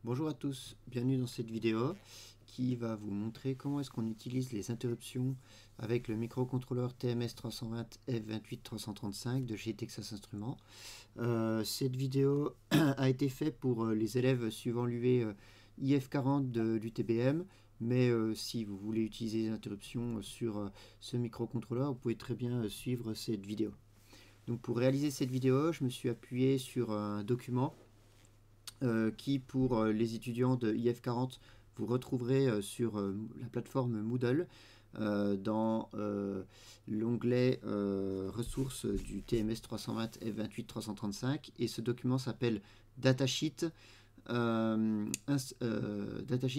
Bonjour à tous, bienvenue dans cette vidéo qui va vous montrer comment est-ce qu'on utilise les interruptions avec le microcontrôleur TMS320F28335 de chez Texas Instruments. Cette vidéo a été faite pour les élèves suivant l'UV IF40 de l'UTBM, mais si vous voulez utiliser les interruptions sur ce microcontrôleur, vous pouvez très bien suivre cette vidéo. Donc pour réaliser cette vidéo, je me suis appuyé sur un document qui pour les étudiants de IF40 vous retrouverez sur la plateforme Moodle dans l'onglet ressources du TMS 320 F28 335 et ce document s'appelle Datasheet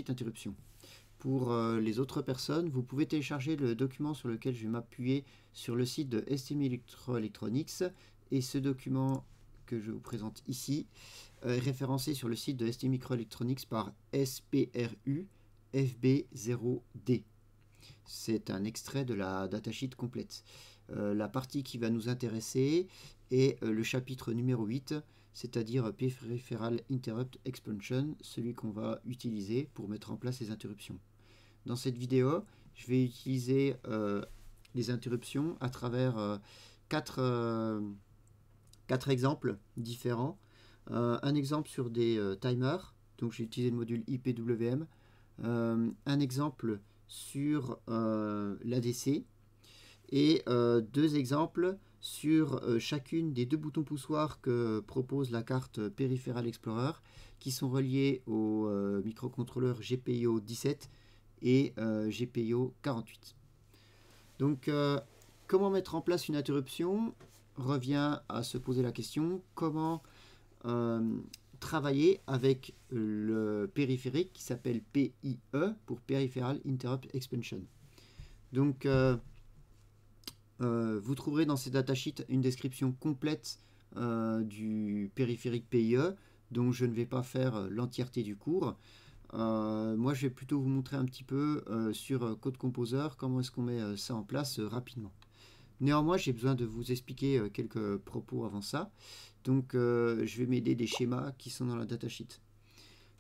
interruption. Pour les autres personnes, vous pouvez télécharger le document sur lequel je vais m'appuyer sur le site de ST Microelectronics et ce document que je vous présente ici est référencé sur le site de ST Microelectronics par SPRU FB0D. C'est un extrait de la datasheet complète. La partie qui va nous intéresser est le chapitre numéro 8, c'est-à-dire Peripheral Interrupt Expansion, celui qu'on va utiliser pour mettre en place les interruptions. Dans cette vidéo, je vais utiliser les interruptions à travers quatre exemples différents. Un exemple sur des timers, donc j'ai utilisé le module IPWM. Un exemple sur l'ADC et deux exemples sur chacune des deux boutons poussoirs que propose la carte Peripheral Explorer qui sont reliés au microcontrôleur GPIO 17 et GPIO 48. Donc comment mettre en place une interruption revient à se poser la question comment travailler avec le périphérique qui s'appelle PIE pour Peripheral Interrupt Expansion. Donc vous trouverez dans ces datasheets une description complète du périphérique PIE, donc je ne vais pas faire l'entièreté du cours. Moi je vais plutôt vous montrer un petit peu sur Code Composer comment est-ce qu'on met ça en place rapidement. Néanmoins, j'ai besoin de vous expliquer quelques propos avant ça. Donc, je vais m'aider des schémas qui sont dans la datasheet.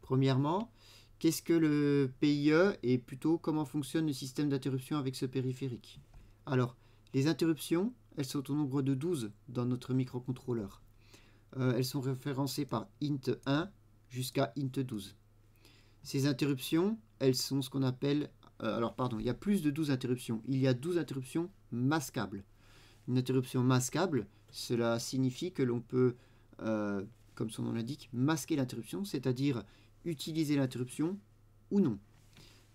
Premièrement, qu'est-ce que le PIE et plutôt comment fonctionne le système d'interruption avec ce périphérique? Alors, les interruptions, elles sont au nombre de 12 dans notre microcontrôleur. Elles sont référencées par int1 jusqu'à int12. Ces interruptions, elles sont ce qu'on appelle... il y a plus de 12 interruptions. Il y a 12 interruptions masquables. Une interruption masquable, cela signifie que l'on peut, comme son nom l'indique, masquer l'interruption, c'est-à-dire utiliser l'interruption ou non.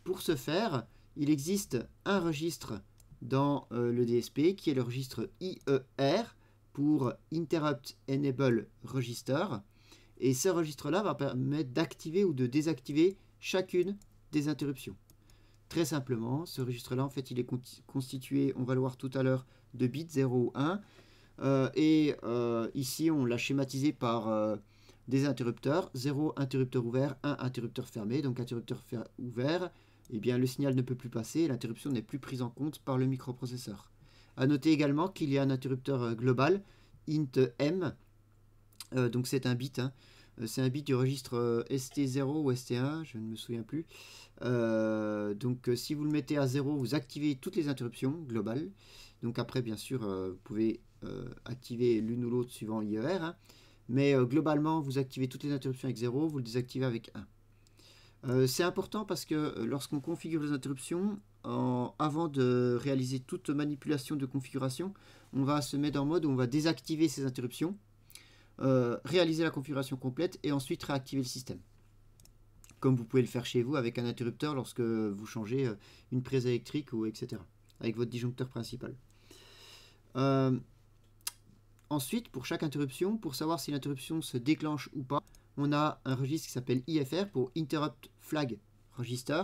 Pour ce faire, il existe un registre dans le DSP qui est le registre IER pour Interrupt Enable Register. Et ce registre-là va permettre d'activer ou de désactiver chacune des interruptions. Très simplement, ce registre-là, en fait, il est constitué, on va le voir tout à l'heure, de bits 0 ou 1. Ici, on l'a schématisé par des interrupteurs. 0, interrupteur ouvert, 1, interrupteur fermé. Donc, interrupteur ouvert, eh bien, le signal ne peut plus passer et l'interruption n'est plus prise en compte par le microprocesseur. A noter également qu'il y a un interrupteur global, int_m. Donc, c'est un bit, hein. C'est un bit du registre ST0 ou ST1, je ne me souviens plus. Donc si vous le mettez à 0, vous activez toutes les interruptions globales. Donc après, bien sûr, vous pouvez activer l'une ou l'autre suivant l'IER. Hein. Mais globalement, vous activez toutes les interruptions avec 0, vous le désactivez avec 1. C'est important parce que lorsqu'on configure les interruptions, avant de réaliser toute manipulation de configuration, on va se mettre en mode où on va désactiver ces interruptions. Réaliser la configuration complète et ensuite réactiver le système. Comme vous pouvez le faire chez vous avec un interrupteur lorsque vous changez une prise électrique ou etc. Avec votre disjoncteur principal. Ensuite, pour chaque interruption, pour savoir si l'interruption se déclenche ou pas, on a un registre qui s'appelle IFR pour Interrupt Flag Register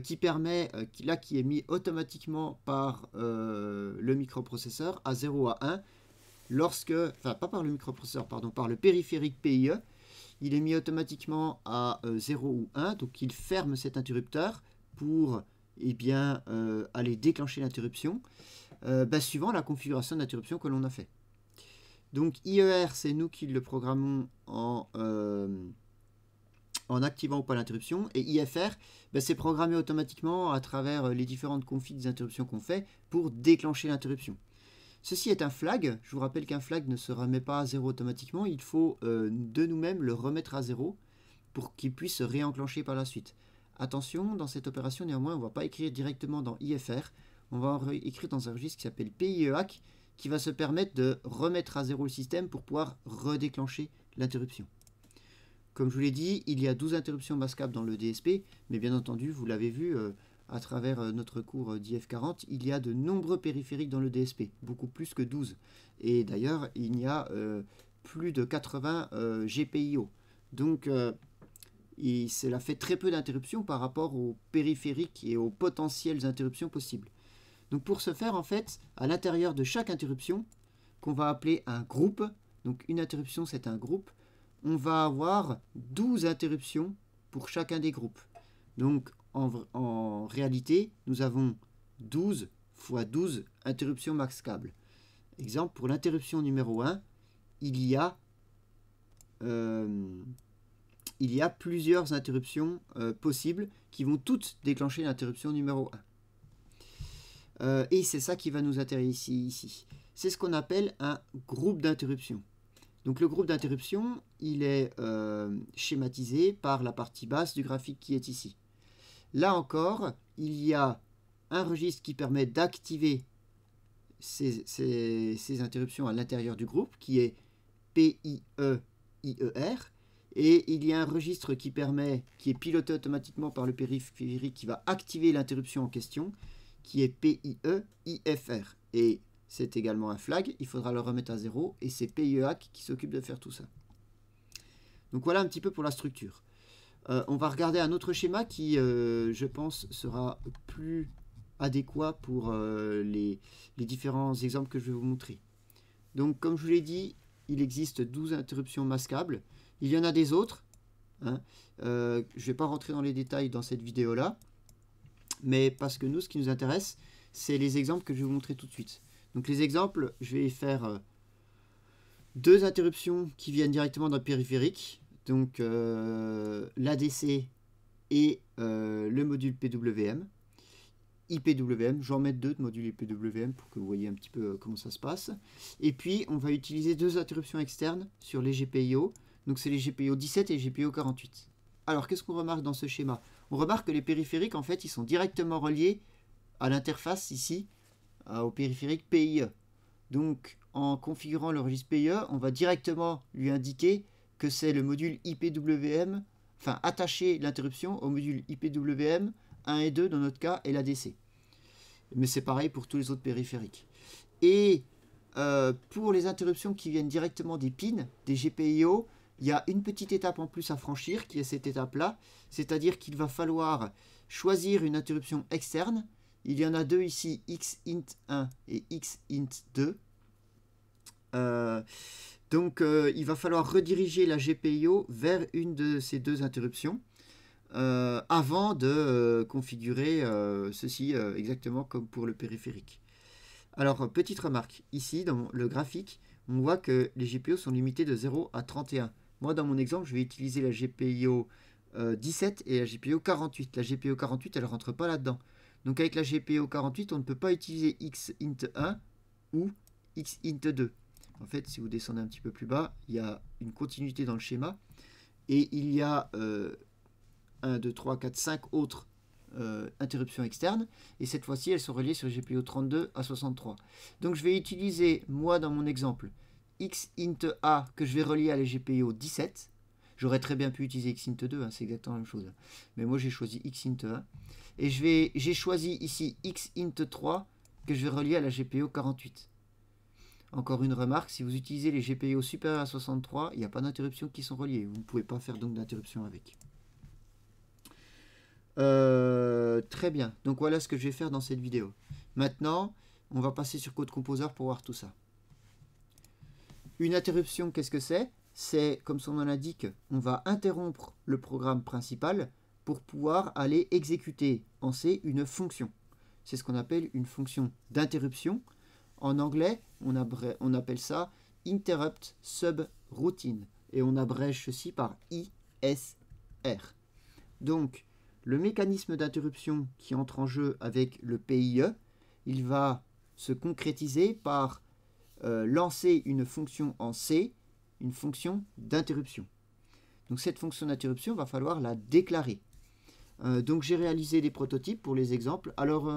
qui permet, qui est mis automatiquement par le microprocesseur à 0 à 1 pas par le microprocesseur, pardon, par le périphérique PIE, il est mis automatiquement à 0 ou 1, donc il ferme cet interrupteur pour aller déclencher l'interruption, suivant la configuration d'interruption que l'on a fait. Donc IER, c'est nous qui le programmons en en activant ou pas l'interruption. Et IFR, ben, c'est programmé automatiquement à travers les différentes configs des interruptions qu'on fait pour déclencher l'interruption. Ceci est un flag. Je vous rappelle qu'un flag ne se remet pas à 0 automatiquement. Il faut de nous-mêmes le remettre à 0 pour qu'il puisse se réenclencher par la suite. Attention, dans cette opération, néanmoins, on ne va pas écrire directement dans IFR. On va écrire dans un registre qui s'appelle PIEAC, qui va se permettre de remettre à 0 le système pour pouvoir redéclencher l'interruption. Comme je vous l'ai dit, il y a 12 interruptions masquables dans le DSP, mais bien entendu, vous l'avez vu à travers notre cours d'IF40, il y a de nombreux périphériques dans le DSP, beaucoup plus que 12. Et d'ailleurs, il y a plus de 80 GPIO. Donc, cela fait très peu d'interruptions par rapport aux périphériques et aux potentielles interruptions possibles. Donc, pour ce faire, en fait, à l'intérieur de chaque interruption, qu'on va appeler un groupe, donc une interruption, c'est un groupe, on va avoir 12 interruptions pour chacun des groupes. Donc, en réalité, nous avons 12 fois 12 interruptions masquables. Exemple, pour l'interruption numéro 1, il y a plusieurs interruptions possibles qui vont toutes déclencher l'interruption numéro 1. Et c'est ça qui va nous intéresser ici. C'est ce qu'on appelle un groupe d'interruptions. Donc le groupe d'interruption, il est schématisé par la partie basse du graphique qui est ici. Là encore, il y a un registre qui permet d'activer ces interruptions à l'intérieur du groupe, qui est PIEIER. Et il y a un registre qui est piloté automatiquement par le périphérique qui va activer l'interruption en question, qui est PIEIFR. Et c'est également un flag, il faudra le remettre à 0, et c'est PIEAC qui s'occupe de faire tout ça. Donc voilà un petit peu pour la structure. On va regarder un autre schéma qui, je pense, sera plus adéquat pour les différents exemples que je vais vous montrer. Donc, comme je vous l'ai dit, il existe 12 interruptions masquables. Il y en a des autres. Hein. Je ne vais pas rentrer dans les détails dans cette vidéo-là. Mais parce que nous, ce qui nous intéresse, c'est les exemples que je vais vous montrer tout de suite. Donc, les exemples, je vais faire deux interruptions qui viennent directement d'un périphérique. Donc l'ADC et le module PWM. IPWM, j'en mets deux de modules IPWM pour que vous voyez un petit peu comment ça se passe. Et puis on va utiliser deux interruptions externes sur les GPIO. Donc c'est les GPIO 17 et les GPIO 48. Alors qu'est-ce qu'on remarque dans ce schéma? On remarque que les périphériques en fait ils sont directement reliés à l'interface ici, au périphérique PIE. Donc en configurant le registre PIE, on va directement lui indiquer que c'est le module IPWM, enfin attacher l'interruption au module IPWM 1 et 2 dans notre cas et l'ADC. Mais c'est pareil pour tous les autres périphériques. Et pour les interruptions qui viennent directement des pins, des GPIO, il y a une petite étape en plus à franchir qui est cette étape-là, c'est-à-dire qu'il va falloir choisir une interruption externe. Il y en a deux ici, xint1 et xint2. Donc, il va falloir rediriger la GPIO vers une de ces deux interruptions avant de configurer ceci exactement comme pour le périphérique. Alors, petite remarque, ici dans le graphique, on voit que les GPIO sont limités de 0 à 31. Moi, dans mon exemple, je vais utiliser la GPIO 17 et la GPIO 48. La GPIO 48, elle ne rentre pas là-dedans. Donc, avec la GPIO 48, on ne peut pas utiliser xint1 ou xint2. En fait, si vous descendez un petit peu plus bas, il y a une continuité dans le schéma. Et il y a 1, 2, 3, 4, 5 autres interruptions externes. Et cette fois-ci, elles sont reliées sur GPIO 32 à 63. Donc, je vais utiliser, moi, dans mon exemple, xint1 que je vais relier à la GPIO 17. J'aurais très bien pu utiliser xint2, hein, c'est exactement la même chose. Mais moi, j'ai choisi xint1. Et j'ai choisi ici xint3 que je vais relier à la GPIO 48. Encore une remarque, si vous utilisez les GPIO supérieurs à 63, il n'y a pas d'interruptions qui sont reliées. Vous ne pouvez pas faire donc d'interruption avec. Très bien. Donc voilà ce que je vais faire dans cette vidéo. Maintenant, on va passer sur Code Composer pour voir tout ça. Une interruption, qu'est-ce que c'est? C'est, comme son nom l'indique, on va interrompre le programme principal pour pouvoir aller exécuter en C une fonction. C'est ce qu'on appelle une fonction d'interruption. En anglais, on appelle ça Interrupt Subroutine. Et on abrège ceci par ISR. R. Donc, le mécanisme d'interruption qui entre en jeu avec le PIE, il va se concrétiser par lancer une fonction en C, une fonction d'interruption. Donc cette fonction d'interruption, va falloir la déclarer. Donc j'ai réalisé des prototypes pour les exemples. Alors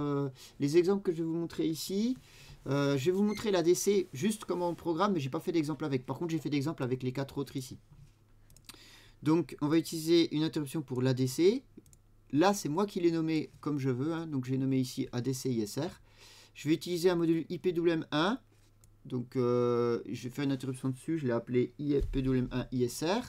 les exemples que je vais vous montrer ici, je vais vous montrer l'ADC juste comment on programme, mais je n'ai pas fait d'exemple avec. Par contre, j'ai fait d'exemple avec les 4 autres ici. Donc on va utiliser une interruption pour l'ADC. Là, c'est moi qui l'ai nommé comme je veux. Hein. Donc j'ai nommé ici ADC ISR. Je vais utiliser un module IPWM1. Donc je vais faire une interruption dessus. Je l'ai appelé IPWM1 ISR.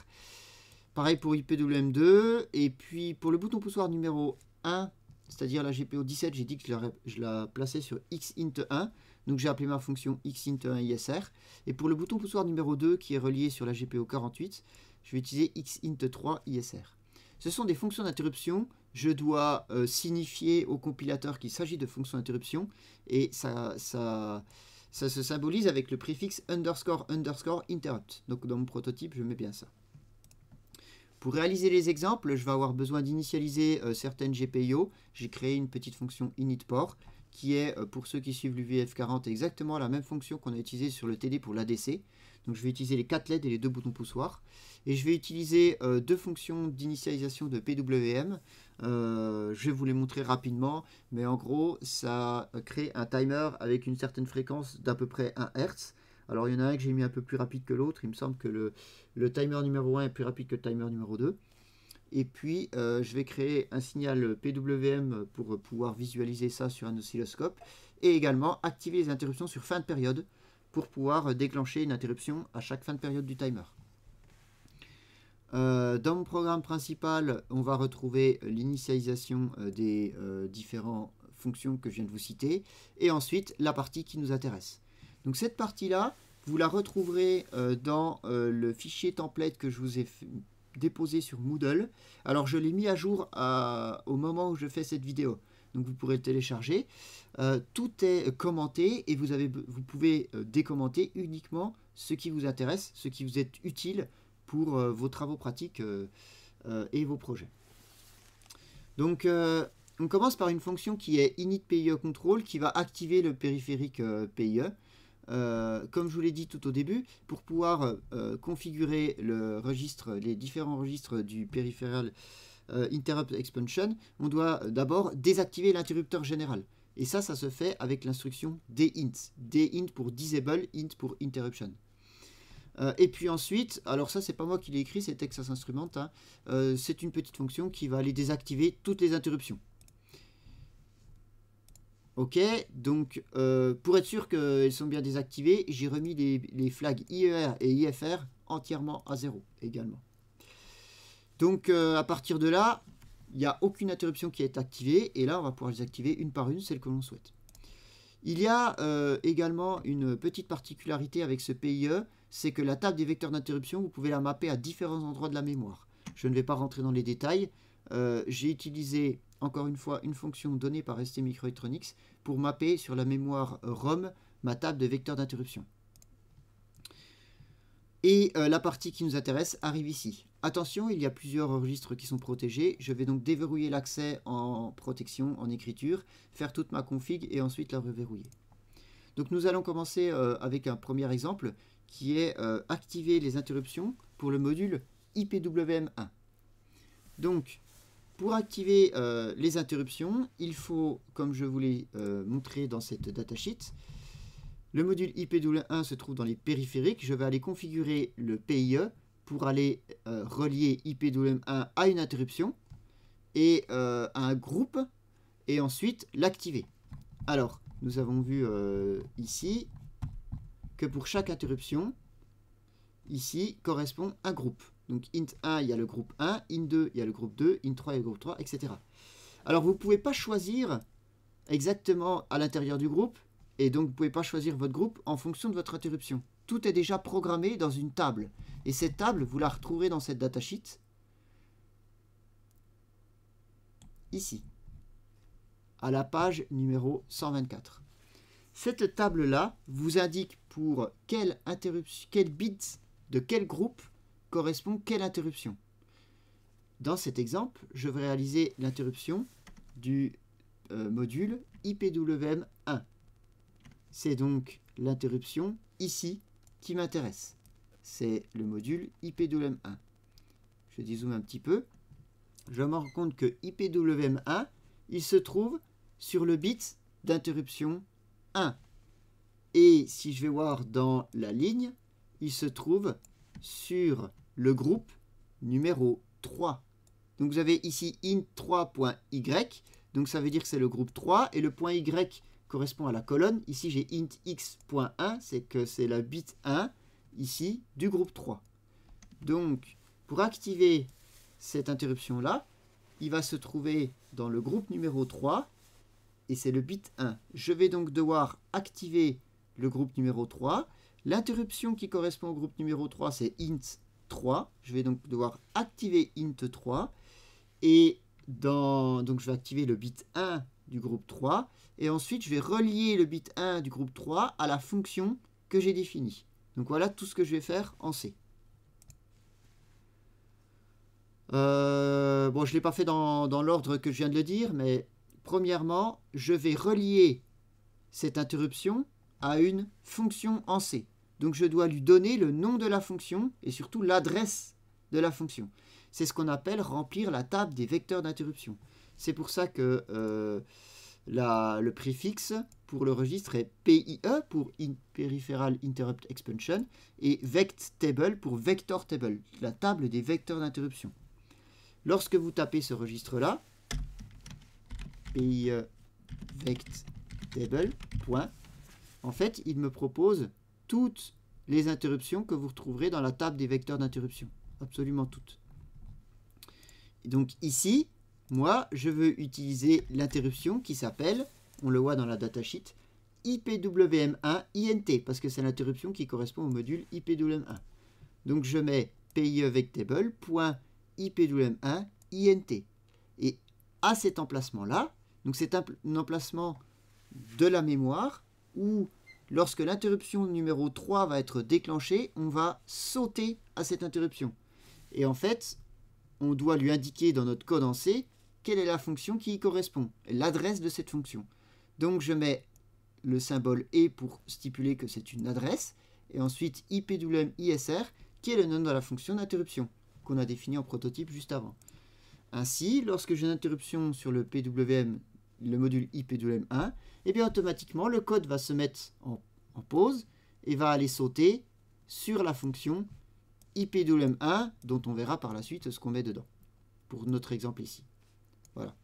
Pareil pour IPWM2. Et puis pour le bouton poussoir numéro 1, c'est-à-dire la GPO 17, j'ai dit que je la plaçais sur xint1. Donc j'ai appelé ma fonction xint1 ISR. Et pour le bouton poussoir numéro 2, qui est relié sur la GPO 48, je vais utiliser xint3 ISR. Ce sont des fonctions d'interruption. Je dois signifier au compilateur qu'il s'agit de fonctions d'interruption. Et ça se symbolise avec le préfixe underscore interrupt. Donc dans mon prototype, je mets bien ça. Pour réaliser les exemples, je vais avoir besoin d'initialiser certaines GPIO. J'ai créé une petite fonction initPort qui est, pour ceux qui suivent l'UVF40, exactement la même fonction qu'on a utilisée sur le TD pour l'ADC. Donc je vais utiliser les 4 LED et les 2 boutons poussoirs. Et je vais utiliser 2 fonctions d'initialisation de PWM. Je vais vous les montrer rapidement, mais en gros, ça crée un timer avec une certaine fréquence d'à peu près 1 Hz. Alors il y en a un que j'ai mis un peu plus rapide que l'autre. Il me semble que le timer numéro 1 est plus rapide que le timer numéro 2. Et puis je vais créer un signal PWM pour pouvoir visualiser ça sur un oscilloscope. Et également activer les interruptions sur fin de période pour pouvoir déclencher une interruption à chaque fin de période du timer. Dans mon programme principal, on va retrouver l'initialisation des différentes fonctions que je viens de vous citer. Et ensuite, la partie qui nous intéresse. Donc cette partie-là, vous la retrouverez dans le fichier template que je vous ai déposé sur Moodle. Alors je l'ai mis à jour au moment où je fais cette vidéo. Donc vous pourrez le télécharger. Tout est commenté et vous pouvez décommenter uniquement ce qui vous intéresse, ce qui vous est utile pour vos travaux pratiques et vos projets. Donc on commence par une fonction qui est initPIE-control qui va activer le périphérique PIE. Comme je vous l'ai dit tout au début, pour pouvoir configurer les différents registres du Peripheral Interrupt Expansion, on doit d'abord désactiver l'interrupteur général. Et ça se fait avec l'instruction dint. Dint pour disable, int pour interruption. Et puis ensuite, alors ça c'est pas moi qui l'ai écrit, c'est Texas Instruments, hein, c'est une petite fonction qui va aller désactiver toutes les interruptions. Ok, donc pour être sûr qu'elles sont bien désactivées, j'ai remis les flags IER et IFR entièrement à 0 également. Donc à partir de là, il n'y a aucune interruption qui est activée, et là on va pouvoir les activer une par une, celle que l'on souhaite. Il y a également une petite particularité avec ce PIE, c'est que la table des vecteurs d'interruption, vous pouvez la mapper à différents endroits de la mémoire. Je ne vais pas rentrer dans les détails. J'ai utilisé, encore une fois, une fonction donnée par ST Microelectronics pour mapper sur la mémoire ROM ma table de vecteurs d'interruption. Et la partie qui nous intéresse arrive ici. Attention, il y a plusieurs registres qui sont protégés. Je vais donc déverrouiller l'accès en protection, en écriture, faire toute ma config et ensuite la reverrouiller. Donc nous allons commencer avec un premier exemple qui est activer les interruptions pour le module IPWM1. Donc, pour activer les interruptions, il faut, comme je vous l'ai montré dans cette datasheet, le module IPWM1 se trouve dans les périphériques. Je vais aller configurer le PIE pour aller relier IPWM1 à une interruption et à un groupe et ensuite l'activer. Alors, nous avons vu ici que pour chaque interruption, ici correspond un groupe. Donc int 1, il y a le groupe 1, int 2, il y a le groupe 2, int 3, il y a le groupe 3, etc. Alors vous ne pouvez pas choisir exactement à l'intérieur du groupe, et donc vous ne pouvez pas choisir votre groupe en fonction de votre interruption. Tout est déjà programmé dans une table. Et cette table, vous la retrouverez dans cette datasheet, ici, à la page numéro 124. Cette table-là vous indique pour quelle bit de quel groupe correspond quelle interruption. dans cet exemple, je vais réaliser l'interruption du module IPWM1. C'est donc l'interruption ici qui m'intéresse. C'est le module IPWM1. Je dézoome un petit peu. Je me rends compte que IPWM1, il se trouve sur le bit d'interruption 1. Et si je vais voir dans la ligne, il se trouve sur le groupe numéro 3. Donc vous avez ici int3.y, donc ça veut dire que c'est le groupe 3, et le point y correspond à la colonne. Ici j'ai int_x.1, c'est que c'est la bit 1, ici, du groupe 3. Donc, pour activer cette interruption-là, il va se trouver dans le groupe numéro 3, et c'est le bit 1. Je vais donc devoir activer le groupe numéro 3. L'interruption qui correspond au groupe numéro 3, c'est int3. Je vais donc devoir activer int3. Et donc je vais activer le bit 1 du groupe 3. Et ensuite, je vais relier le bit 1 du groupe 3 à la fonction que j'ai définie. Donc voilà tout ce que je vais faire en C. Bon, je ne l'ai pas fait dans l'ordre que je viens de le dire, mais premièrement, je vais relier cette interruption à une fonction en C. Donc je dois lui donner le nom de la fonction et surtout l'adresse de la fonction. C'est ce qu'on appelle remplir la table des vecteurs d'interruption. C'est pour ça que le préfixe pour le registre est PIE pour Peripheral Interrupt Expansion et VectTable pour Vector Table, la table des vecteurs d'interruption. Lorsque vous tapez ce registre-là, PIE VectTable, point, en fait, il me propose toutes les interruptions que vous retrouverez dans la table des vecteurs d'interruption. Absolument toutes. Et donc ici, moi, je veux utiliser l'interruption qui s'appelle, on le voit dans la datasheet, IPWM1 INT, parce que c'est l'interruption qui correspond au module IPWM1. Donc je mets PIE VectTable.IPWM1 INT. Et à cet emplacement-là, donc c'est un emplacement de la mémoire où lorsque l'interruption numéro 3 va être déclenchée, on va sauter à cette interruption. Et en fait, on doit lui indiquer dans notre code en C quelle est la fonction qui y correspond, l'adresse de cette fonction. Donc je mets le symbole E pour stipuler que c'est une adresse, et ensuite IPWM-ISR, qui est le nom de la fonction d'interruption, qu'on a défini en prototype juste avant. Ainsi, lorsque j'ai une interruption sur le PWM, le module IPWM1, et bien automatiquement le code va se mettre en pause et va aller sauter sur la fonction IPWM1 dont on verra par la suite ce qu'on met dedans pour notre exemple ici. Voilà.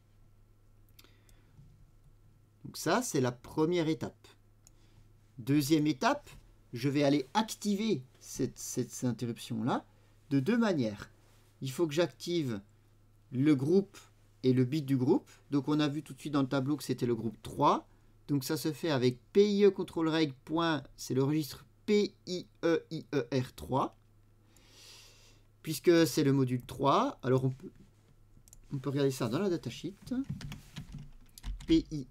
Donc ça, c'est la première étape. Deuxième étape, je vais aller activer cette interruption-là de deux manières. Il faut que j'active le groupe et le bit du groupe. Donc on a vu tout de suite dans le tableau que c'était le groupe 3. Donc ça se fait avec PIE contrôle règle. C'est le registre PIEIER3. Puisque c'est le module 3. Alors on peut regarder ça dans la datasheet. PIEIER.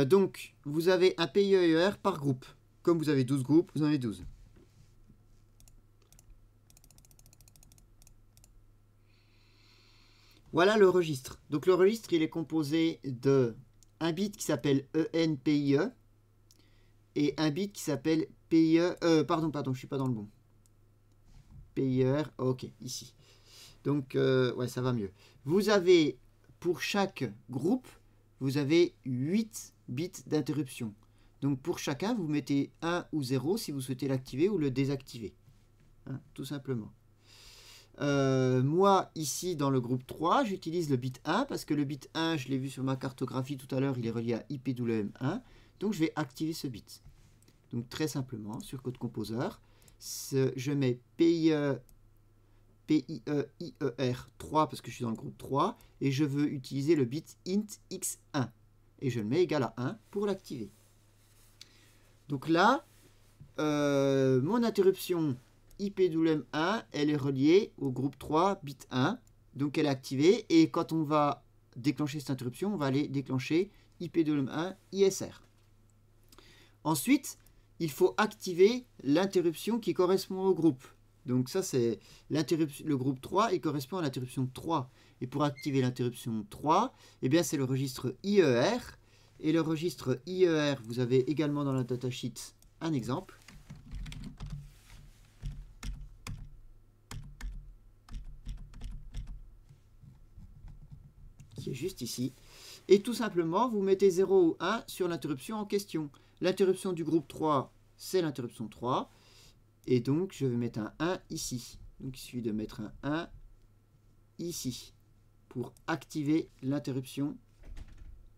Donc vous avez un PIEIER par groupe. Comme vous avez 12 groupes, vous en avez 12. Voilà le registre. Donc le registre, il est composé de un bit qui s'appelle ENPIE et un bit qui s'appelle PIE. Pardon, je suis pas dans le bon. PIER, ok, ici. Donc, ouais, ça va mieux. Vous avez, pour chaque groupe, vous avez 8 bits d'interruption. Donc, pour chacun, vous mettez 1 ou 0 si vous souhaitez l'activer ou le désactiver. Hein, tout simplement. Moi, ici, dans le groupe 3, j'utilise le bit 1 parce que le bit 1, je l'ai vu sur ma cartographie tout à l'heure, il est relié à IPWM1. Donc, je vais activer ce bit. Donc, très simplement, sur Code Composer, je mets PIEIER3 parce que je suis dans le groupe 3 et je veux utiliser le bit int x1 et je le mets égal à 1 pour l'activer. Donc là, mon interruption IPWM1, elle est reliée au groupe 3 bit 1, donc elle est activée et quand on va déclencher cette interruption, on va aller déclencher IPWM1 ISR. Ensuite, il faut activer l'interruption qui correspond au groupe. Donc ça, c'est le groupe 3, il correspond à l'interruption 3. Et pour activer l'interruption 3, eh bien c'est le registre IER. Et le registre IER, vous avez également dans la datasheet un exemple. Qui est juste ici. Et tout simplement, vous mettez 0 ou 1 sur l'interruption en question. L'interruption du groupe 3, c'est l'interruption 3. Et donc, je vais mettre un 1 ici. Donc, il suffit de mettre un 1 ici pour activer l'interruption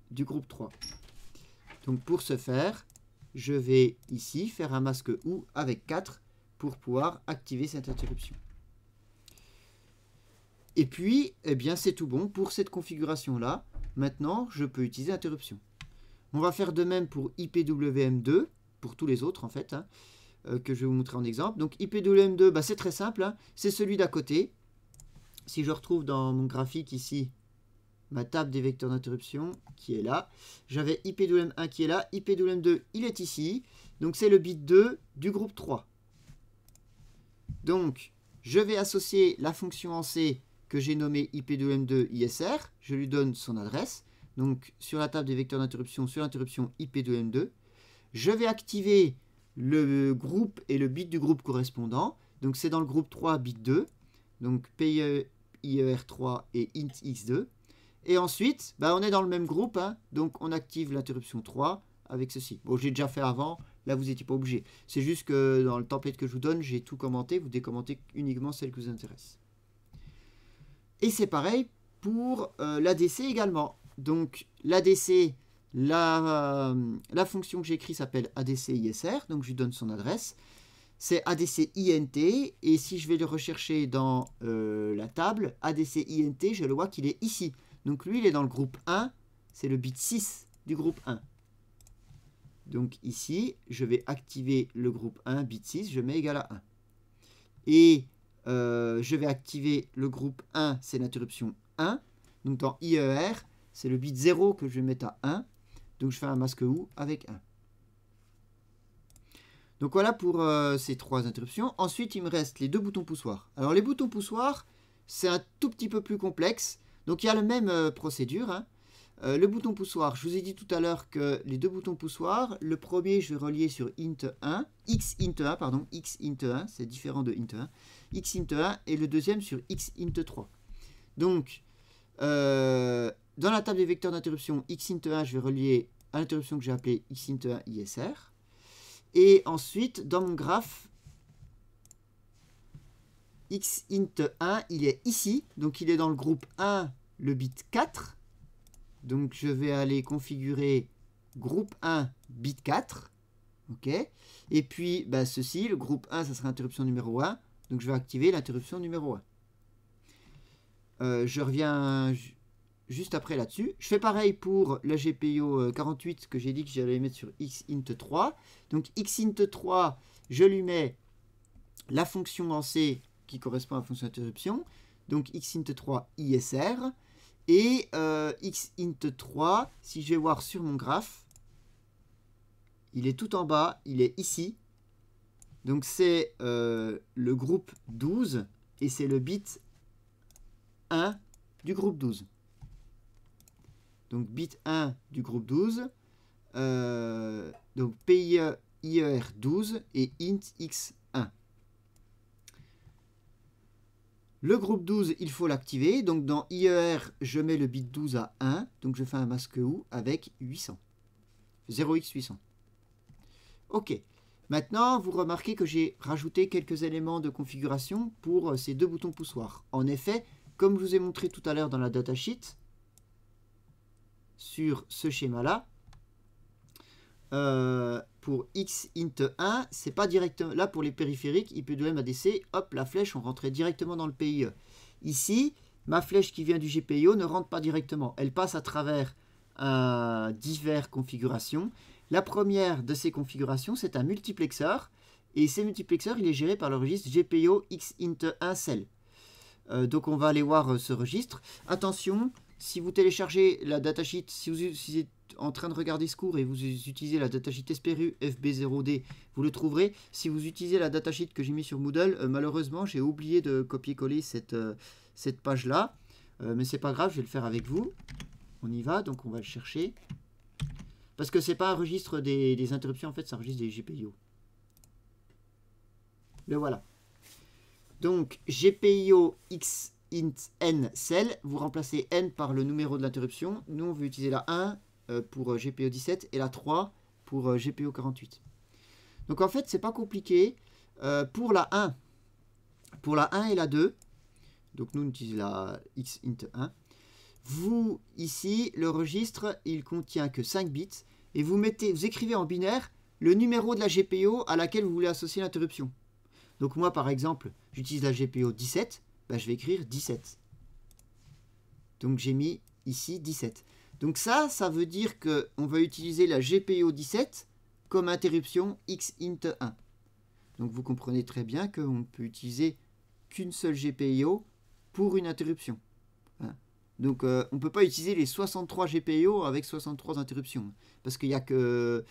du groupe 3. Donc, pour ce faire, je vais ici faire un masque OU avec 4 pour pouvoir activer cette interruption. Et puis, eh bien, c'est tout bon pour cette configuration-là. Maintenant, je peux utiliser interruption. On va faire de même pour IPWM2, pour tous les autres en fait, hein, que je vais vous montrer en exemple. Donc IPWM2, bah, c'est très simple, hein, c'est celui d'à côté. Si je retrouve dans mon graphique ici, ma table des vecteurs d'interruption qui est là, j'avais IPWM1 qui est là, IPWM2 il est ici, donc c'est le bit 2 du groupe 3. Donc, je vais associer la fonction en C que j'ai nommée IPWM2 ISR, je lui donne son adresse, donc sur la table des vecteurs d'interruption, sur l'interruption IPWM2, je vais activer le groupe et le bit du groupe correspondant, donc c'est dans le groupe 3 bit 2, donc PIE, IER3 et INT-X2, et ensuite, bah, on est dans le même groupe, hein, donc on active l'interruption 3 avec ceci. Bon, j'ai déjà fait avant, là vous n'étiez pas obligé, c'est juste que dans le template que je vous donne, j'ai tout commenté, vous décommentez uniquement celle qui vous intéresse. Et c'est pareil pour l'ADC également. Donc l'ADC, la fonction que j'écris s'appelle ADC ISR, donc je lui donne son adresse. C'est ADC INT, et si je vais le rechercher dans la table, ADC INT, je le vois qu'il est ici. Donc lui, il est dans le groupe 1, c'est le bit 6 du groupe 1. Donc ici, je vais activer le groupe 1, bit 6, je mets égal à 1. Et je vais activer le groupe 1, c'est l'interruption 1. Donc dans IER, c'est le bit 0 que je vais mettre à 1. Donc je fais un masque OU avec 1. Donc voilà pour ces trois interruptions. Ensuite, il me reste les deux boutons poussoirs. Alors les boutons poussoirs, c'est un tout petit peu plus complexe. Donc il y a la même procédure, hein. Le bouton poussoir, je vous ai dit tout à l'heure que les deux boutons poussoirs, le premier, je vais relier sur int1, xint1, pardon, xint1, c'est différent de int1, xint1, et le deuxième sur xint3. Donc, dans la table des vecteurs d'interruption, xint1, je vais relier à l'interruption que j'ai appelée xint1 ISR. Et ensuite, dans mon graphe, xint1, il est ici, donc il est dans le groupe 1, le bit 4. Donc je vais aller configurer groupe 1 bit 4, ok, et puis bah, ceci, le groupe 1, ça sera interruption numéro 1, donc je vais activer l'interruption numéro 1. Je reviens juste après là-dessus. Je fais pareil pour la GPIO 48 que j'ai dit que j'allais mettre sur xint3. Donc xint3, je lui mets la fonction en C qui correspond à la fonction d'interruption, donc xint3 ISR. Et xint3, si je vais voir sur mon graphe, il est tout en bas, il est ici. Donc c'est le groupe 12 et c'est le bit 1 du groupe 12. Donc bit 1 du groupe 12, donc PIE IER12 et INT-X1. Le groupe 12, il faut l'activer. Donc dans IER, je mets le bit 12 à 1. Donc je fais un masque OU avec 800. 0x800. OK. Maintenant, vous remarquez que j'ai rajouté quelques éléments de configuration pour ces deux boutons poussoirs. En effet, comme je vous ai montré tout à l'heure dans la datasheet, sur ce schéma-là, pour xint1, c'est pas directement là pour les périphériques IP2M ADC, hop, la flèche on rentrait directement dans le PIE. Ici, ma flèche qui vient du GPIO ne rentre pas directement, elle passe à travers diverses configurations. La première de ces configurations, c'est un multiplexeur, et ces multiplexeurs, il est géré par le registre GPIO xint1 cell. Donc on va aller voir ce registre. Attention, si vous téléchargez la datasheet, si vous utilisez en train de regarder ce cours et vous utilisez la datasheet SPRU FB0D, vous le trouverez. Si vous utilisez la datasheet que j'ai mis sur Moodle, malheureusement, j'ai oublié de copier-coller cette page-là. Mais c'est pas grave, je vais le faire avec vous. On y va, donc on va le chercher. Parce que c'est pas un registre des interruptions, en fait, c'est un registre des GPIO. Le voilà. Donc, GPIO X int n cell, vous remplacez n par le numéro de l'interruption. Nous, on veut utiliser la 1 pour GPIO 17 et la 3 pour GPIO 48. Donc, en fait, c'est pas compliqué. Pour la 1 et la 2, donc nous, on utilise la X int 1. Vous, ici, le registre, il contient que 5 bits. Et vous écrivez en binaire le numéro de la GPIO à laquelle vous voulez associer l'interruption. Donc moi, par exemple, j'utilise la GPIO 17. Ben, je vais écrire 17. Donc j'ai mis ici 17. Donc ça veut dire qu'on va utiliser la GPIO 17 comme interruption X int 1. Donc vous comprenez très bien qu'on ne peut utiliser qu'une seule GPIO pour une interruption. Donc, on ne peut pas utiliser les 63 GPIO avec 63 interruptions. Parce qu'il n'y a que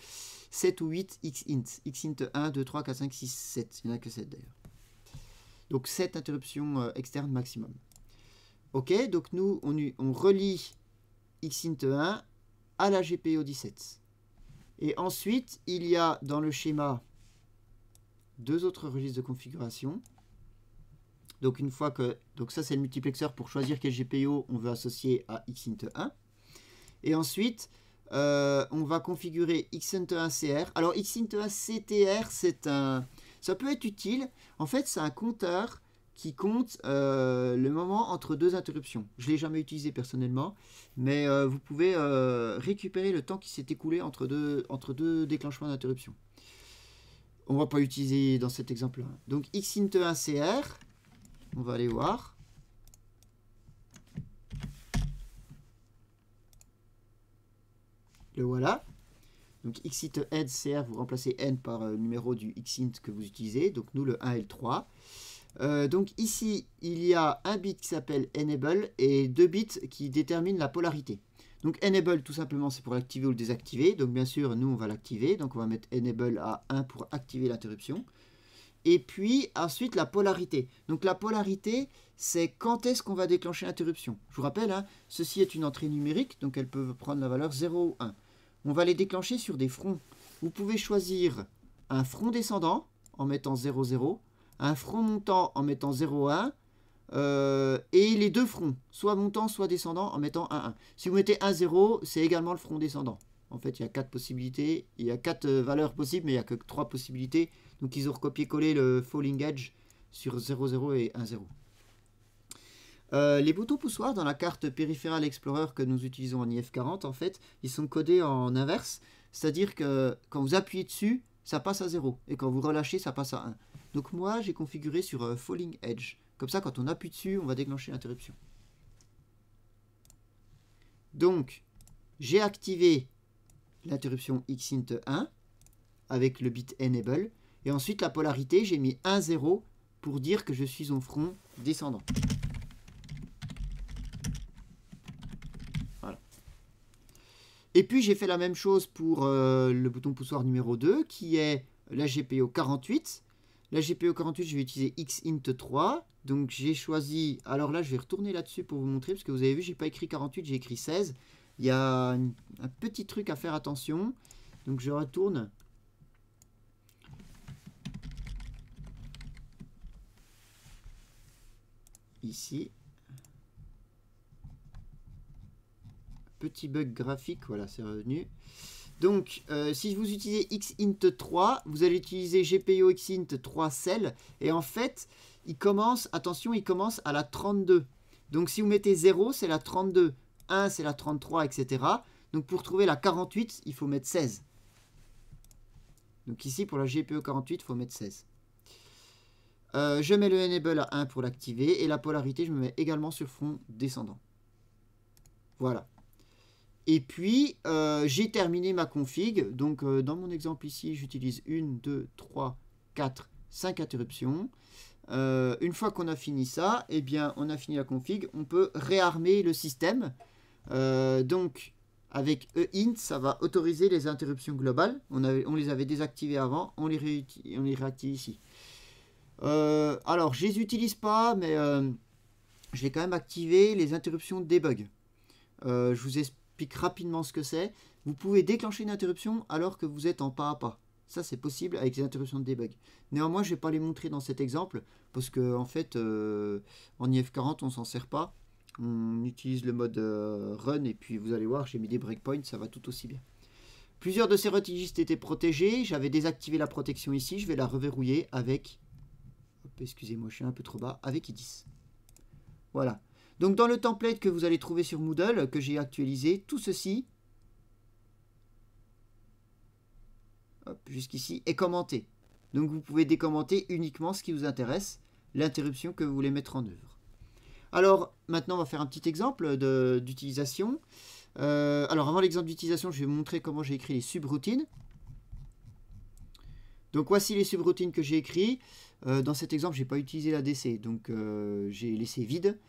7 ou 8 X-int. X-int 1, 2, 3, 4, 5, 6, 7. Il n'y en a que 7 d'ailleurs. Donc, 7 interruptions externes maximum. Ok, donc nous, on relie X-int 1 à la GPIO 17. Et ensuite, il y a dans le schéma 2 autres registres de configuration. Donc une fois que, donc ça c'est le multiplexeur pour choisir quel GPIO on veut associer à Xint 1. Et ensuite, on va configurer Xint 1 CR. Alors Xint 1 CTR, ça peut être utile. En fait, c'est un compteur qui compte le moment entre deux interruptions. Je ne l'ai jamais utilisé personnellement, mais vous pouvez récupérer le temps qui s'est écoulé entre deux déclenchements d'interruption. On ne va pas l'utiliser dans cet exemple-là. Donc Xint 1 CR. On va aller voir. Le voilà. Donc Xint head CR, vous remplacez n par le numéro du Xint que vous utilisez. Donc nous, le 1 et le 3. Donc ici, il y a un bit qui s'appelle enable et 2 bits qui déterminent la polarité. Donc enable, tout simplement, c'est pour l'activer ou le désactiver. Donc bien sûr, nous, on va l'activer. Donc on va mettre enable à 1 pour activer l'interruption. Et puis, ensuite, la polarité. Donc, la polarité, c'est quand est-ce qu'on va déclencher l'interruption. Je vous rappelle, ceci est une entrée numérique, donc elle peut prendre la valeur 0 ou 1. On va les déclencher sur des fronts. Vous pouvez choisir un front descendant en mettant 0, 0, un front montant en mettant 0, 1, et les deux fronts, soit montant, soit descendant, en mettant 1, 1. Si vous mettez 1, 0, c'est également le front descendant. En fait, il y a 4 possibilités, il y a 4 valeurs possibles, mais il n'y a que 3 possibilités. Donc, ils ont recopié-collé le falling edge sur 0, 0 et 1, 0. Les boutons poussoirs dans la carte Peripheral Explorer que nous utilisons en IF40, en fait, ils sont codés en inverse. C'est-à-dire que quand vous appuyez dessus, ça passe à 0. Et quand vous relâchez, ça passe à 1. Donc, moi, j'ai configuré sur falling edge. Comme ça, quand on appuie dessus, on va déclencher l'interruption. Donc, j'ai activé l'interruption Xint 1 avec le bit enable. Et ensuite, la polarité, j'ai mis 1, 0 pour dire que je suis au front descendant. Voilà. Et puis, j'ai fait la même chose pour le bouton poussoir numéro 2, qui est la GPIO 48. La GPIO 48, je vais utiliser Xint 3. Donc, j'ai choisi... Alors là, je vais retourner là-dessus pour vous montrer, parce que vous avez vu, je n'ai pas écrit 48, j'ai écrit 16. Il y a un petit truc à faire attention. Donc, je retourne... Ici, petit bug graphique, voilà, c'est revenu. Donc, si vous utilisez Xint 3, vous allez utiliser GPIO Xint 3 cell, et en fait, il commence, attention, il commence à la 32. Donc, si vous mettez 0, c'est la 32, 1, c'est la 33, etc. Donc, pour trouver la 48, il faut mettre 16. Donc, ici, pour la GPIO 48, il faut mettre 16. Je mets le enable à 1 pour l'activer et la polarité, je me mets également sur front descendant. Voilà. Et puis, j'ai terminé ma config. Donc, dans mon exemple ici, j'utilise 1, 2, 3, 4, 5 interruptions. Une fois qu'on a fini ça, eh bien, on a fini la config. On peut réarmer le système. Donc, avec eInt, ça va autoriser les interruptions globales. On les avait désactivées avant, on les réactive ici. Alors, je les utilise pas, mais je vais quand même activer les interruptions debug. Je vous explique rapidement ce que c'est. Vous pouvez déclencher une interruption alors que vous êtes en pas à pas. Ça, c'est possible avec les interruptions de debug. Néanmoins, je ne vais pas les montrer dans cet exemple parce que en fait, en IF40, on s'en sert pas. On utilise le mode run et puis vous allez voir, j'ai mis des breakpoints, ça va tout aussi bien. Plusieurs de ces registres étaient protégés. J'avais désactivé la protection ici. Je vais la reverrouiller avec... Excusez-moi, je suis un peu trop bas. Avec IDIS. Voilà. Donc dans le template que vous allez trouver sur Moodle, que j'ai actualisé, tout ceci, jusqu'ici, est commenté. Donc vous pouvez décommenter uniquement ce qui vous intéresse, l'interruption que vous voulez mettre en œuvre. Alors maintenant on va faire un petit exemple d'utilisation. Alors avant l'exemple d'utilisation, je vais vous montrer comment j'ai écrit les subroutines. Donc voici les subroutines que j'ai écrits. Dans cet exemple, je n'ai pas utilisé l'ADC, donc j'ai laissé vide.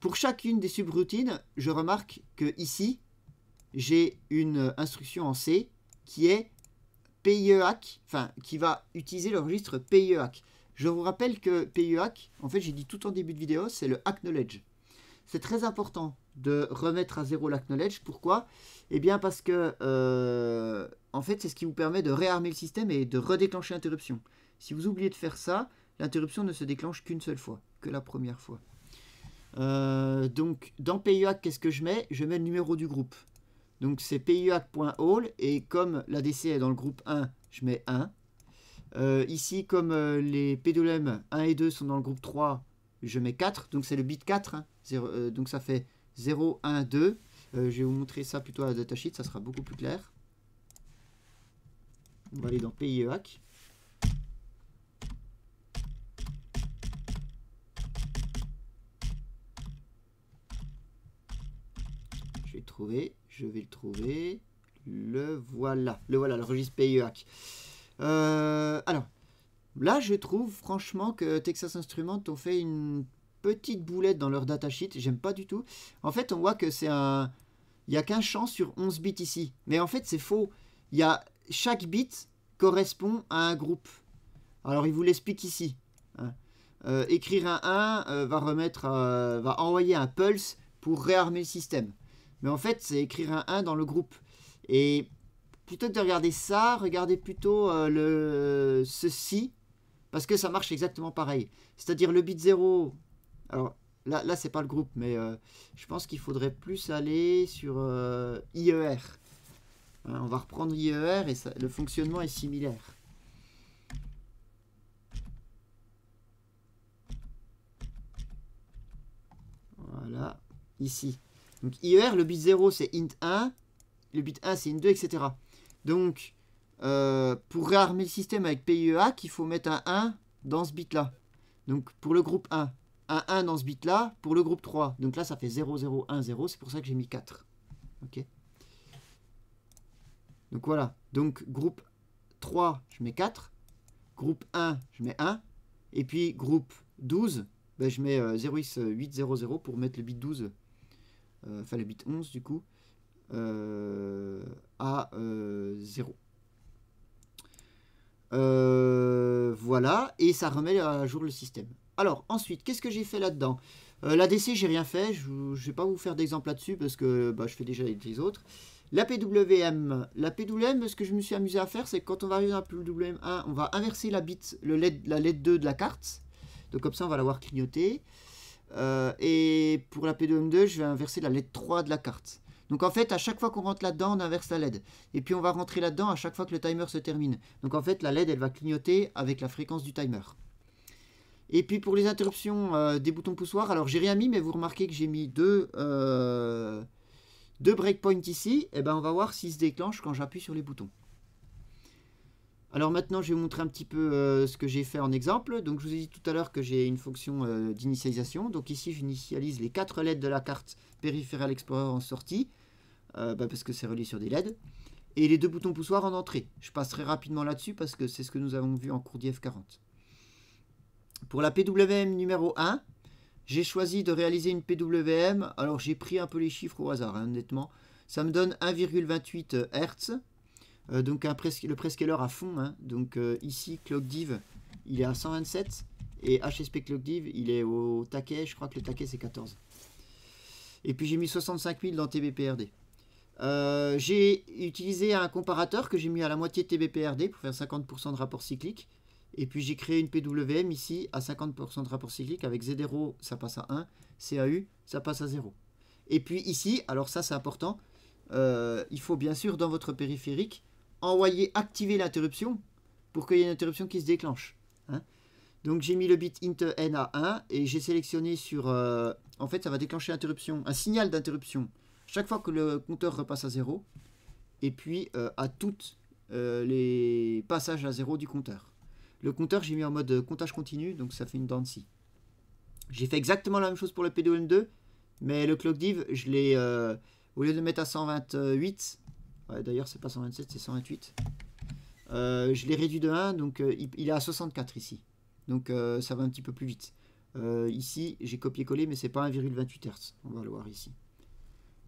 Pour chacune des subroutines, je remarque que ici, j'ai une instruction en C qui est PIEAC, enfin qui va utiliser le registre PIEAC. Je vous rappelle que PIEAC, en fait j'ai dit tout en début de vidéo, c'est le acknowledge. C'est très important de remettre à zéro l'acknowledge. Pourquoi? Eh bien parce que en fait c'est ce qui vous permet de réarmer le système et de redéclencher l'interruption. Si vous oubliez de faire ça, l'interruption ne se déclenche qu'une seule fois, que la première fois. Donc dans PIEAC, qu'est-ce que je mets? Je mets le numéro du groupe. Donc c'est PIEAC.all et comme l'ADC est dans le groupe 1, je mets 1. Ici, comme les PWM 1 et 2 sont dans le groupe 3, je mets 4. Donc c'est le bit 4. Hein, donc ça fait 0, 1, 2. Je vais vous montrer ça plutôt à la datasheet, ça sera beaucoup plus clair. On va aller dans PIEAC. Je vais le trouver. Le voilà, le registre PIEAC. Alors, là, je trouve franchement que Texas Instruments ont fait une petite boulette dans leur datasheet. J'aime pas du tout. En fait, on voit que c'est un... Il n'y a qu'un champ sur 11 bits ici. Mais en fait, c'est faux. Chaque bit correspond à un groupe. Alors, il vous l'explique ici. Hein. Écrire un 1 va envoyer un pulse pour réarmer le système. Mais en fait, c'est écrire un 1 dans le groupe. Et plutôt que de regarder ça, regardez plutôt ceci, parce que ça marche exactement pareil. C'est-à-dire le bit 0, alors là c'est pas le groupe, mais je pense qu'il faudrait plus aller sur IER. Hein, on va reprendre IER et le fonctionnement est similaire. Voilà, ici. Donc IER, le bit 0 c'est int 1, le bit 1 c'est int 2, etc. Donc, pour réarmer le système avec PIEAC, il faut mettre un 1 dans ce bit-là. Donc, pour le groupe 1, un 1 dans ce bit-là, pour le groupe 3. Donc là, ça fait 0, 0, 1, 0. C'est pour ça que j'ai mis 4. Ok. Donc voilà. Donc, groupe 3, je mets 4. Groupe 1, je mets 1. Et puis, groupe 12, ben, je mets 0x800 pour mettre le bit 12. Enfin, le bit 11, du coup. À 0. Voilà, et ça remet à jour le système. Alors, ensuite, qu'est-ce que j'ai fait là-dedans? L'ADC, j'ai rien fait, je ne vais pas vous faire d'exemple là-dessus parce que je fais déjà les autres. La PWM, ce que je me suis amusé à faire, c'est que quand on va arriver dans la PWM1, on va inverser la LED 2 de la carte. Donc comme ça, on va la voir clignoter. Et pour la PWM2, je vais inverser la LED 3 de la carte. Donc en fait, à chaque fois qu'on rentre là-dedans, on inverse la LED. Et puis on va rentrer là-dedans à chaque fois que le timer se termine. Donc en fait, la LED, elle va clignoter avec la fréquence du timer. Et puis pour les interruptions des boutons poussoirs, alors j'ai rien mis, mais vous remarquez que j'ai mis deux breakpoints ici. Et ben on va voir s'ils se déclenchent quand j'appuie sur les boutons. Alors maintenant, je vais vous montrer un petit peu ce que j'ai fait en exemple. Donc je vous ai dit tout à l'heure que j'ai une fonction d'initialisation. Donc ici, j'initialise les 4 LED de la carte Peripheral Explorer en sortie. Parce que c'est relié sur des LED. Et les 2 boutons poussoirs en entrée. Je passerai rapidement là-dessus parce que c'est ce que nous avons vu en cours d'IF40. Pour la PWM numéro 1, j'ai choisi de réaliser une PWM. Alors j'ai pris un peu les chiffres au hasard, hein, honnêtement. ça me donne 1,28 Hz. Donc le prescaler à fond. Hein. Donc ici, ClockDiv, il est à 127. Et HSP ClockDiv, il est au taquet. Je crois que le taquet, c'est 14. Et puis j'ai mis 65 000 dans TBPRD. J'ai utilisé un comparateur que j'ai mis à la moitié de TBPRD pour faire 50% de rapport cyclique. Et puis j'ai créé une PWM ici à 50% de rapport cyclique. Avec Z0, ça passe à 1. CAU, ça passe à 0. Et puis ici, alors ça c'est important, il faut bien sûr dans votre périphérique activer l'interruption pour qu'il y ait une interruption qui se déclenche. Hein. Donc j'ai mis le bit int n à 1 et j'ai sélectionné sur... en fait ça va déclencher un signal d'interruption chaque fois que le compteur repasse à 0 et puis à tous les passages à 0 du compteur. Le compteur j'ai mis en mode comptage continu, donc ça fait une dent de scie. J'ai fait exactement la même chose pour le PWM2, mais le ClockDiv, je l'ai, au lieu de le mettre à 128, ouais, d'ailleurs c'est pas 127, c'est 128, je l'ai réduit de 1, donc il est à 64 ici. Donc ça va un petit peu plus vite. Ici, j'ai copié-collé, mais c'est pas 1,28 Hz. On va le voir ici.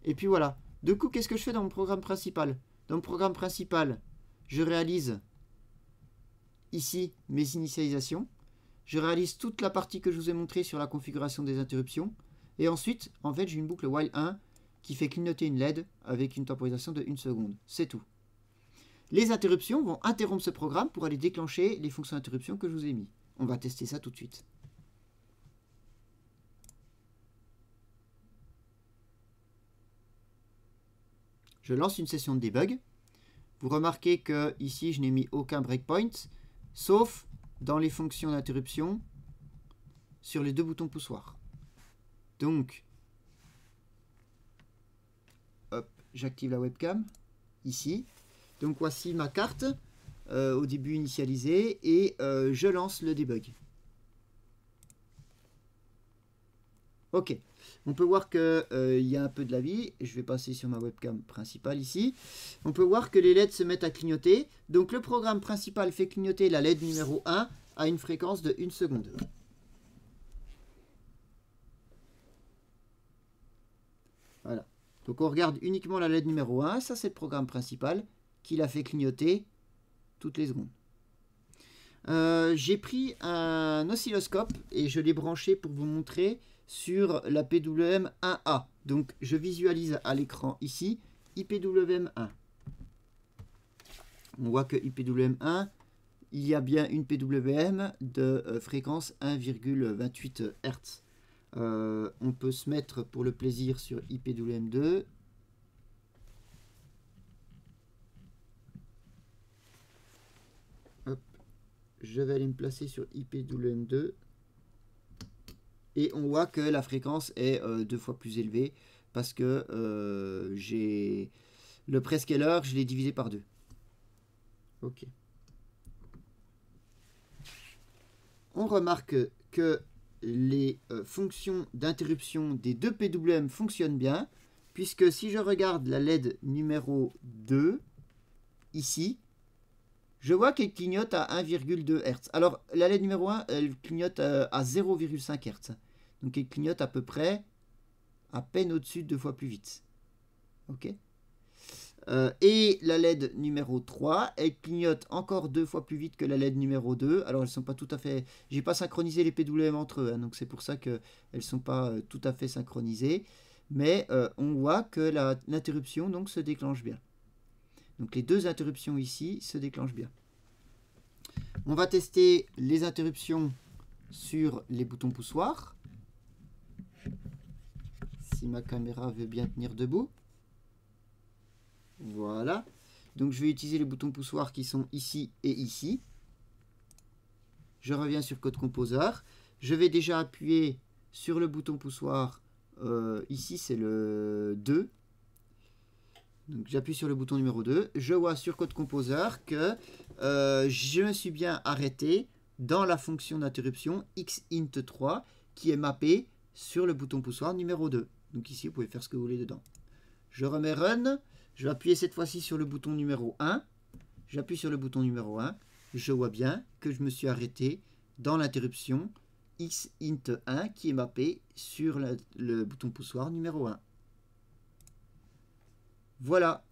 Et puis voilà. Du coup, qu'est-ce que je fais dans mon programme principal? Dans mon programme principal, je réalise ici mes initialisations. Je réalise toute la partie que je vous ai montrée sur la configuration des interruptions. Et ensuite, en fait, j'ai une boucle while 1 qui fait clignoter une LED avec une temporisation de 1 seconde. C'est tout. Les interruptions vont interrompre ce programme pour aller déclencher les fonctions d'interruption que je vous ai mis. On va tester ça tout de suite. Je lance une session de debug. Vous remarquez que ici, je n'ai mis aucun breakpoint, sauf dans les fonctions d'interruption sur les deux boutons poussoirs. Donc, hop, j'active la webcam, ici. Donc voici ma carte, au début initialisée, et je lance le debug. Ok, on peut voir qu'il y a un peu de la vie. Je vais passer sur ma webcam principale ici. On peut voir que les LED se mettent à clignoter. Donc le programme principal fait clignoter la LED numéro 1 à une fréquence de 1 seconde. Voilà. Donc on regarde uniquement la LED numéro 1. Ça c'est le programme principal qui la fait clignoter toutes les secondes. J'ai pris un oscilloscope et je l'ai branché pour vous montrer sur la PWM1A. Donc je visualise à l'écran ici IPWM1. On voit que IPWM1, il y a bien une PWM de fréquence 1,28 Hz. On peut se mettre pour le plaisir sur IPWM2. Hop. Je vais aller me placer sur IPWM2. Et on voit que la fréquence est 2 fois plus élevée parce que j'ai le prescaler, je l'ai divisé par 2. Ok. On remarque que les fonctions d'interruption des deux PWM fonctionnent bien, puisque si je regarde la LED numéro 2, ici, je vois qu'elle clignote à 1,2 Hz. Alors, la LED numéro 1, elle clignote à 0,5 Hz. Donc, elle clignote à peu près, à peine au-dessus de 2 fois plus vite. Ok. Et la LED numéro 3, elle clignote encore 2 fois plus vite que la LED numéro 2. Alors, elles sont pas tout à fait... J'ai pas synchronisé les PWM entre eux, hein, donc c'est pour ça qu'elles ne sont pas tout à fait synchronisées. Mais on voit que l'interruption donc se déclenche bien. Donc les deux interruptions ici se déclenchent bien. On va tester les interruptions sur les boutons poussoirs. Si ma caméra veut bien tenir debout. Voilà. Donc je vais utiliser les boutons poussoirs qui sont ici et ici. Je reviens sur Code Composer. Je vais déjà appuyer sur le bouton poussoir. Ici c'est le 2. Donc j'appuie sur le bouton numéro 2. Je vois sur Code Composer que je me suis bien arrêté dans la fonction d'interruption xint3 qui est mappée sur le bouton poussoir numéro 2. Donc ici vous pouvez faire ce que vous voulez dedans. Je remets Run. Je vais appuyer cette fois-ci sur le bouton numéro 1. J'appuie sur le bouton numéro 1. Je vois bien que je me suis arrêté dans l'interruption xint1 qui est mappée sur le bouton poussoir numéro 1. Voilà.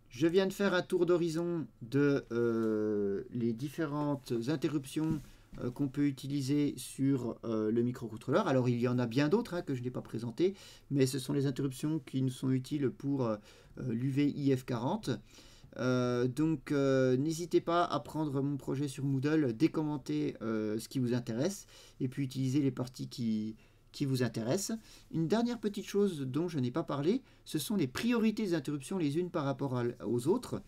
Je viens de faire un tour d'horizon de les différentes interruptions qu'on peut utiliser sur le microcontrôleur. Alors il y en a bien d'autres que je n'ai pas présentées, mais ce sont les interruptions qui nous sont utiles pour l'UV-IF40. Donc n'hésitez pas à prendre mon projet sur Moodle, décommenter ce qui vous intéresse, et puis utiliser les parties qui vous intéressent. Une dernière petite chose dont je n'ai pas parlé, ce sont les priorités des interruptions les unes par rapport aux autres.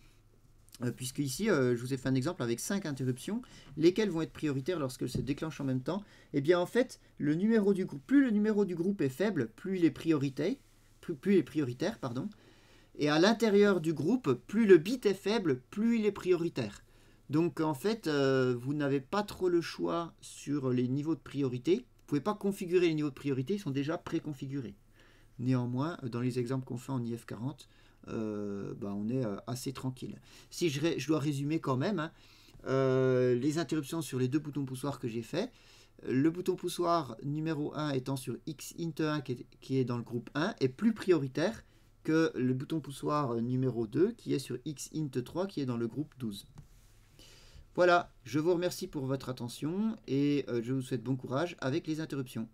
Puisque ici, je vous ai fait un exemple avec 5 interruptions, lesquelles vont être prioritaires lorsqu'elles se déclenchent en même temps. Et bien en fait, le numéro du groupe, plus le numéro du groupe est faible, plus il est prioritaire, pardon. Et à l'intérieur du groupe, plus le bit est faible, plus il est prioritaire. Donc en fait, vous n'avez pas trop le choix sur les niveaux de priorité. Vous ne pouvez pas configurer les niveaux de priorité, ils sont déjà préconfigurés. Néanmoins, dans les exemples qu'on fait en IF40, on est assez tranquille. Si je dois résumer quand même, les interruptions sur les deux boutons poussoirs que j'ai fait, le bouton poussoir numéro 1 étant sur xint1 qui est dans le groupe 1 est plus prioritaire que le bouton poussoir numéro 2 qui est sur xint3 qui est dans le groupe 12. Voilà, je vous remercie pour votre attention et je vous souhaite bon courage avec les interruptions.